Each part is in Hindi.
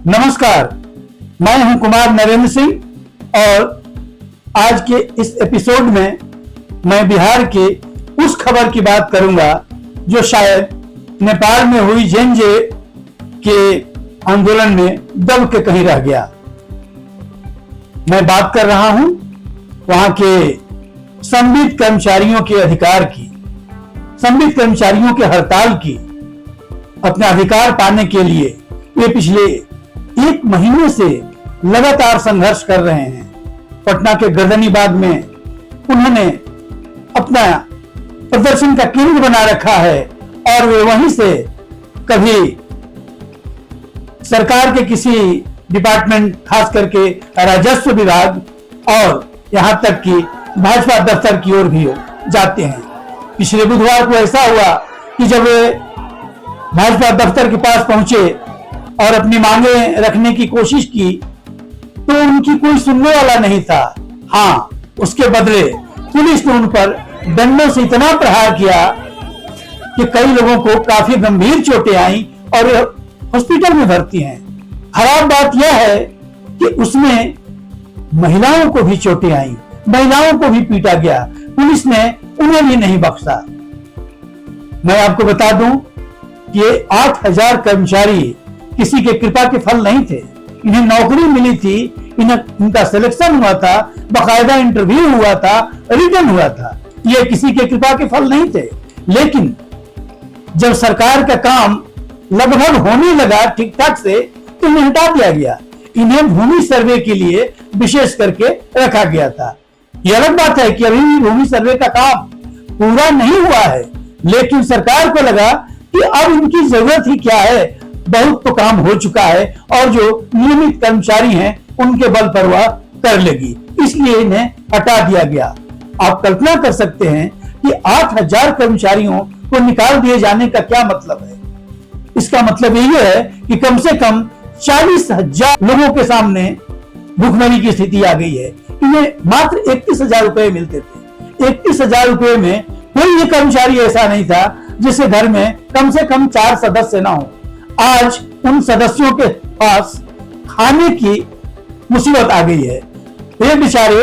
नमस्कार, मैं हूं कुमार नरेंद्र सिंह और आज के इस एपिसोड में मैं बिहार के उस खबर की बात करूंगा जो शायद नेपाल में हुई जेनजे के आंदोलन में दब के कहीं रह गया। मैं बात कर रहा हूं वहां के संविदा कर्मचारियों के अधिकार की, संविदा कर्मचारियों के हड़ताल की। अपने अधिकार पाने के लिए वे पिछले 1 महीने से लगातार संघर्ष कर रहे हैं। पटना के गर्दनीबाग में उन्होंने अपना प्रदर्शन का केंद्र बना रखा है और वे वहीं से कभी सरकार के किसी डिपार्टमेंट, खास करके राजस्व विभाग और यहां तक कि भाजपा दफ्तर की ओर भी जाते हैं। पिछले बुधवार को ऐसा हुआ कि जब वे भाजपा दफ्तर के पास पहुंचे और अपनी मांगे रखने की कोशिश की तो उनकी कोई सुनने वाला नहीं था। हाँ, उसके बदले पुलिस ने उन पर डंडों से इतना प्रहार किया कि कई लोगों को काफी गंभीर चोटें आई और वे हॉस्पिटल में भर्ती हैं। खराब बात यह है कि उसमें महिलाओं को भी चोटें आई, महिलाओं को भी पीटा गया। पुलिस ने उन्हें भी नहीं बख्शा। मैं आपको बता दूं कि 8000 कर्मचारी किसी के कृपा के फल नहीं थे। इन्हें नौकरी मिली थी, इनका सिलेक्शन हुआ था, बाकायदा इंटरव्यू हुआ था, रिटर्न हुआ था। ये किसी के कृपा के फल नहीं थे। लेकिन जब सरकार का काम लगभग होने लगा ठीक ठाक से तो इन्हें हटा दिया गया। इन्हें भूमि सर्वे के लिए विशेष करके रखा गया था। यह अलग बात है कि अभी भी भूमि सर्वे का काम पूरा नहीं हुआ है, लेकिन सरकार को लगा कि अब इनकी जरूरत ही क्या है, बहुत तो काम हो चुका है और जो नियमित कर्मचारी हैं उनके बल पर वह कर लेगी, इसलिए इन्हें हटा दिया गया। आप कल्पना कर सकते हैं कि 8000 कर्मचारियों को निकाल दिए जाने का क्या मतलब है। इसका मतलब यही है कि कम से कम 40,000 लोगों के सामने भूखमरी की स्थिति आ गई है। इन्हें मात्र 31,000 रुपए मिलते थे। 31,000 रुपए में कोई भी कर्मचारी ऐसा नहीं था जिसके घर में कम से कम 4 सदस्य ना हो। आज उन सदस्यों के पास खाने की मुसीबत आ गई है। वे बेचारे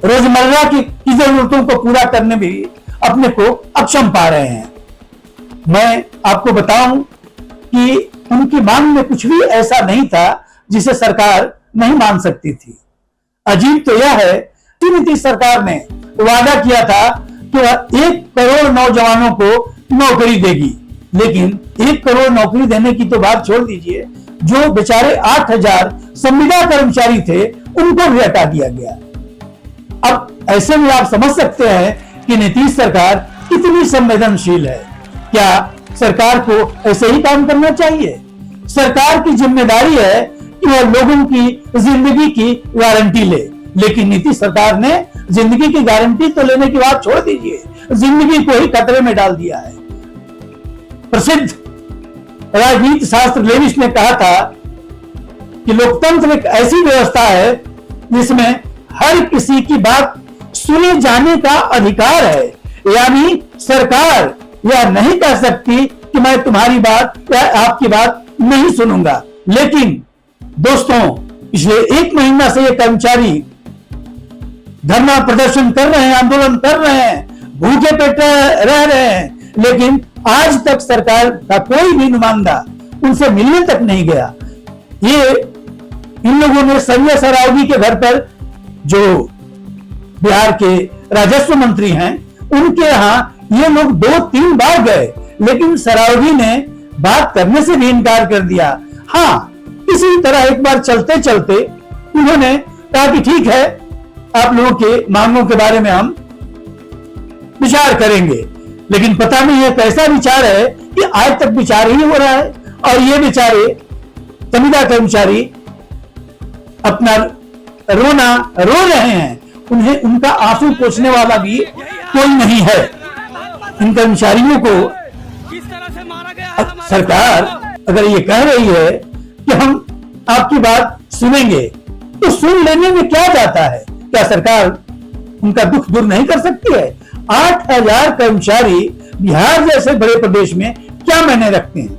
रोजमर्रा की जरूरतों को पूरा करने में भी अपने को अक्षम पा रहे हैं। मैं आपको बताऊं कि उनकी मांग में कुछ भी ऐसा नहीं था जिसे सरकार नहीं मान सकती थी। अजीब तो यह है कि नीतीश सरकार ने वादा किया था कि वह 1 करोड़ नौजवानों को नौकरी देगी, लेकिन 1 करोड़ नौकरी देने की तो बात छोड़ दीजिए, जो बेचारे 8000 संविदा कर्मचारी थे उनको भी हटा दिया गया। अब ऐसे में आप समझ सकते हैं कि नीतीश सरकार कितनी संवेदनशील है। क्या सरकार को ऐसे ही काम करना चाहिए? सरकार की जिम्मेदारी है कि वह लोगों की जिंदगी की गारंटी ले, लेकिन नीतीश सरकार ने जिंदगी की गारंटी तो लेने की बात छोड़ दीजिए, जिंदगी को ही खतरे में डाल दिया है। प्रसिद्ध राजनीति शास्त्र लेविस ने कहा था कि लोकतंत्र एक ऐसी व्यवस्था है जिसमें हर किसी की बात सुने जाने का अधिकार है। यानी सरकार यह नहीं कह सकती कि मैं तुम्हारी बात या आपकी बात नहीं सुनूंगा। लेकिन दोस्तों, पिछले 1 महीना से ये कर्मचारी धरना प्रदर्शन कर रहे हैं, आंदोलन कर रहे हैं, भूखे पेट रह रहे हैं, लेकिन आज तक सरकार का कोई भी नुमाइंदा उनसे मिलने तक नहीं गया। ये इन लोगों ने संजय सरावगी के घर पर, जो बिहार के राजस्व मंत्री हैं, उनके यहां ये लोग 2-3 बार गए, लेकिन सरावगी ने बात करने से भी इनकार कर दिया। हाँ, इसी तरह एक बार चलते चलते उन्होंने कहा कि ठीक है, आप लोगों के मांगों के बारे में हम विचार करेंगे। लेकिन पता नहीं है कैसा विचार है कि आज तक विचार ही हो रहा है और ये बेचारे संविदा कर्मचारी अपना रोना रो रहे हैं। उन्हें उनका आंसू पोंछने वाला भी कोई नहीं है। इन कर्मचारियों को सरकार अगर ये कह रही है कि हम आपकी बात सुनेंगे, तो सुन लेने में क्या जाता है? क्या सरकार उनका दुख दूर नहीं कर सकती है? 8000 कर्मचारी बिहार जैसे बड़े प्रदेश में क्या मायने रखते हैं?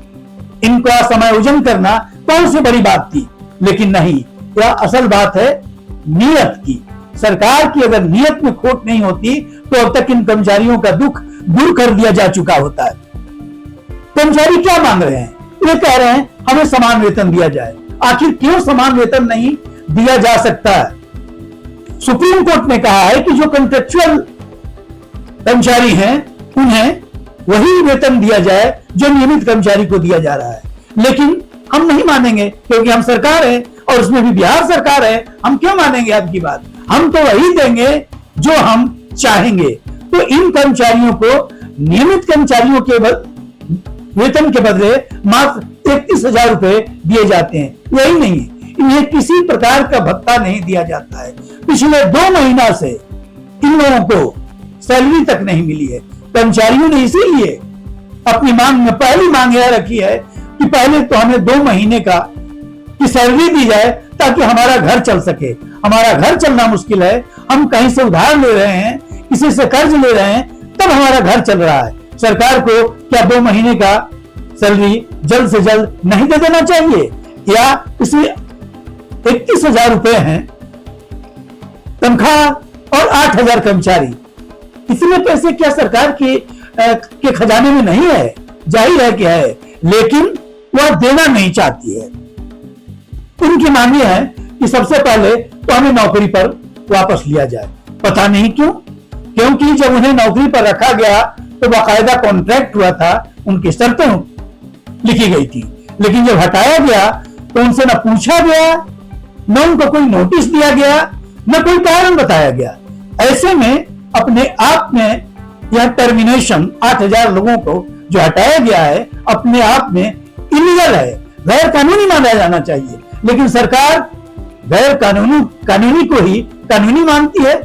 इनका समायोजन करना कौन सी बड़ी बात थी? लेकिन नहीं, यह असल बात है नीयत की। सरकार की अगर नीयत में खोट नहीं होती तो अब तक इन कर्मचारियों का दुख दूर कर दिया जा चुका होता है। कर्मचारी क्या मांग रहे हैं? ये कह रहे हैं हमें समान वेतन दिया जाए। आखिर क्यों समान वेतन नहीं दिया जा सकता है? सुप्रीम कोर्ट ने कहा है कि जो कॉन्ट्रेक्चुअल कर्मचारी हैं उन्हें वही वेतन दिया जाए जो नियमित कर्मचारी को दिया जा रहा है। लेकिन हम नहीं मानेंगे, क्योंकि हम सरकार है और उसमें भी बिहार सरकार है। हम क्यों मानेंगे आपकी बात? हम तो वही देंगे जो हम चाहेंगे। तो इन कर्मचारियों को नियमित कर्मचारियों के वेतन के बदले मात्र 31,000 रुपए दिए जाते हैं। यही नहीं, इन्हें किसी प्रकार का भत्ता नहीं दिया जाता है। पिछले 2 महीना से इन लोगों को सैलरी तक नहीं मिली है। कर्मचारियों ने इसीलिए अपनी मांग में पहली मांग यह रखी है कि पहले तो हमें 2 महीने की सैलरी दी जाए ताकि हमारा घर चल सके। हमारा घर चलना मुश्किल है, हम कहीं से उधार ले रहे हैं, किसी से कर्ज ले रहे हैं, तब हमारा घर चल रहा है। सरकार को क्या 2 महीने का सैलरी जल्द से जल्द नहीं दे देना चाहिए? या इसमें 31,000 रुपए हैं तनख्वाह और 8,000 कर्मचारी, इतने पैसे क्या सरकार के खजाने में नहीं है? जाहिर है कि है, लेकिन वह देना नहीं चाहती है। उनकी मांग है कि सबसे पहले तो हमें नौकरी पर वापस लिया जाए। पता नहीं क्यों? क्योंकि जब उन्हें नौकरी पर रखा गया तो बाकायदा कॉन्ट्रैक्ट हुआ था, उनकी शर्तें लिखी गई थी। लेकिन जब हटाया गया तो उनसे न पूछा गया, न उनको कोई नोटिस दिया गया, न कोई कारण बताया गया। ऐसे में अपने आप में यह टर्मिनेशन 8,000 लोगों को जो हटाया गया है अपने आप में इलीगल है, गैर कानूनी माना जाना चाहिए। लेकिन सरकार गैर कानूनी को ही कानूनी मानती है।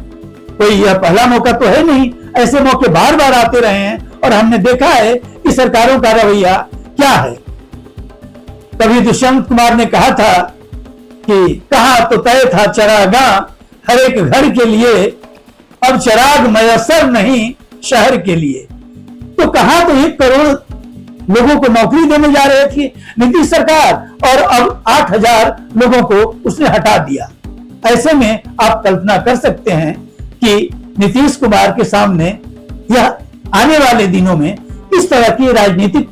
कोई यह पहला मौका तो है नहीं, ऐसे मौके बार बार आते रहे हैं और हमने देखा है कि सरकारों का रवैया क्या है। कभी दुष्यंत कुमार ने कहा था कि कहा तो तय था चरागाह हर एक घर के लिए, अब चराग मयसर नहीं शहर के लिए। तो कहा तो 1 करोड़ लोगों को नौकरी देने जा रहे थे नीतीश सरकार, और अब 8,000 लोगों को उसने हटा दिया। ऐसे में आप कल्पना कर सकते हैं कि नीतीश कुमार के सामने यह आने वाले दिनों में इस तरह की राजनीतिक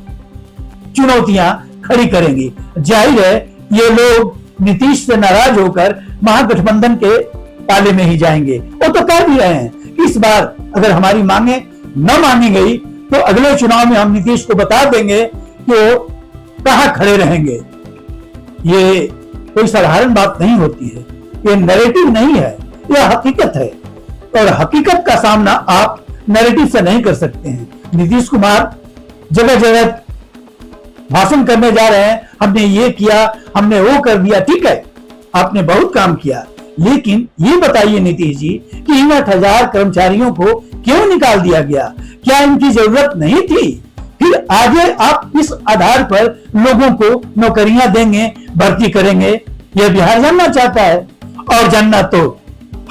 चुनौतियां खड़ी करेंगी। जाहिर है ये लोग नीतीश से नाराज होकर महागठबंधन के पाले में ही जाएंगे। वो तो कह भी रहे हैं कि इस बार अगर हमारी मांगे न मानी गई तो अगले चुनाव में हम नीतीश को बता देंगे कि वो कहां खड़े रहेंगे। ये कोई साधारण बात नहीं होती है, ये नैरेटिव नहीं है, यह हकीकत है। और हकीकत का सामना आप नैरेटिव से नहीं कर सकते हैं। नीतीश कुमार जगह जगह भाषण करने जा रहे हैं, हमने ये किया, हमने वो कर दिया। ठीक है, आपने बहुत काम किया, लेकिन ये बताइए नीतीश जी कि इन 8,000 कर्मचारियों को क्यों निकाल दिया गया? क्या इनकी जरूरत नहीं थी? फिर आगे आप इस आधार पर लोगों को नौकरियां देंगे, भर्ती करेंगे? यह बिहार जानना चाहता है, और जानना तो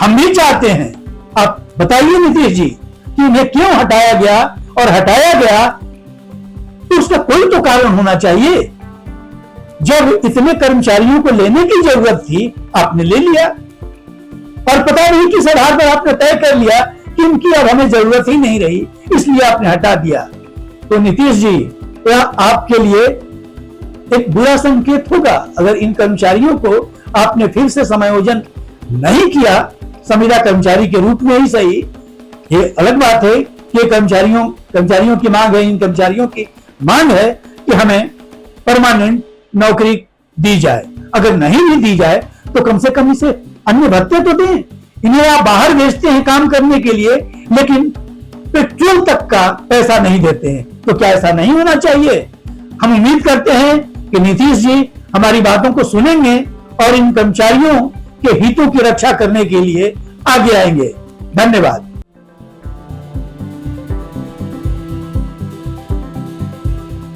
हम भी चाहते हैं। आप बताइए नीतीश जी कि इन्हें क्यों हटाया गया, और हटाया गया तो उसका कोई तो कारण होना चाहिए। जब इतने कर्मचारियों को लेने की जरूरत थी, आपने ले लिया, और पता नहीं किस आधार पर आपने तय कर लिया कि इनकी अब हमें जरूरत ही नहीं रही, इसलिए आपने हटा दिया। तो नीतीश जी, यह आपके लिए एक बुरा संकेत होगा अगर इन कर्मचारियों को आपने फिर से समायोजन नहीं किया, संविदा कर्मचारी के रूप में ही सही। ये अलग बात है कि कर्मचारियों की मांग है, इन कर्मचारियों की मांग है कि हमें परमानेंट नौकरी दी जाए। अगर नहीं भी दी जाए तो कम से कम इसे अन्य भत्ते तो दें। इन्हें आप बाहर भेजते हैं काम करने के लिए, लेकिन पेट्रोल तक का पैसा नहीं देते हैं। तो क्या ऐसा नहीं होना चाहिए? हम उम्मीद करते हैं कि नीतीश जी हमारी बातों को सुनेंगे और इन कर्मचारियों के हितों की रक्षा करने के लिए आगे आएंगे। धन्यवाद।